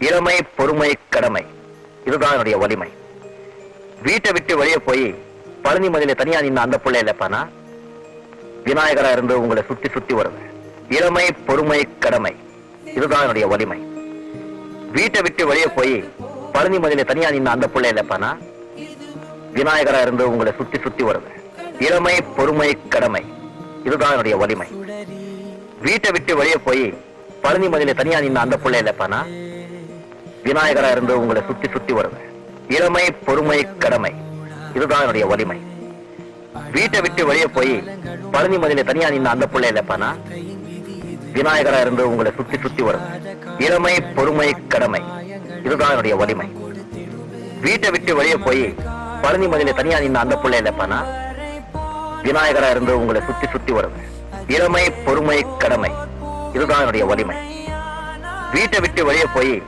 இளமை, பொறுமை, கடமை, இதுதான் என்னுடைய வலிமை. வீட்டை விட்டு வெளியே போய் பழனி மதியில தனியா நின்ன அந்த பிள்ளை இல்லப்பானா விநாயகரா இருந்து உங்களை சுத்தி சுத்தி வருவேன். இளமை, பொறுமை, கடமை, இதுதான் என்னுடைய வலிமை. வீட்டை விட்டு வெளியே போய் பழனி மதியில தனியா நின்ன அந்த பிள்ளை இல்லப்பானா விநாயகரா இருந்து உங்களை சுத்தி சுத்தி வருவேன். இளமை, பொறுமை, கடமை, இதுதான் என்னுடைய வலிமை. வீட்டை விட்டு வெளியே போய் பழனி மதியில தனியா நின்ன அந்த பிள்ளை இல்லப்பானா விநாயகரா இருந்து உங்களை சுத்தி சுத்தி வருவேன். இளமை, பொறுமை, கடமை, இதுதான் என்னுடைய வலிமை. வீட்டை விட்டு வெளியே போய் பழனி மதியில தனியா நின்ன அந்த பிள்ளை இல்லப்பானா விநாயகரா இருந்து உங்களை சுத்தி சுத்தி வருவேன். இளமை, பொறுமை, கடமை, இதுதான் என்னுடைய வலிமை. வீட்டை விட்டு வெளியே போய் பழனி மதியில தனியா நின்ன அந்த பிள்ளை இல்லப்பானா விநாயகரா இருந்து உங்களை சுத்தி சுத்தி வருவேன். இளமை, பொறுமை, கடமை, இதுதான் என்னுடைய வலிமை. வீட்டை விட்டு வெளியே போய்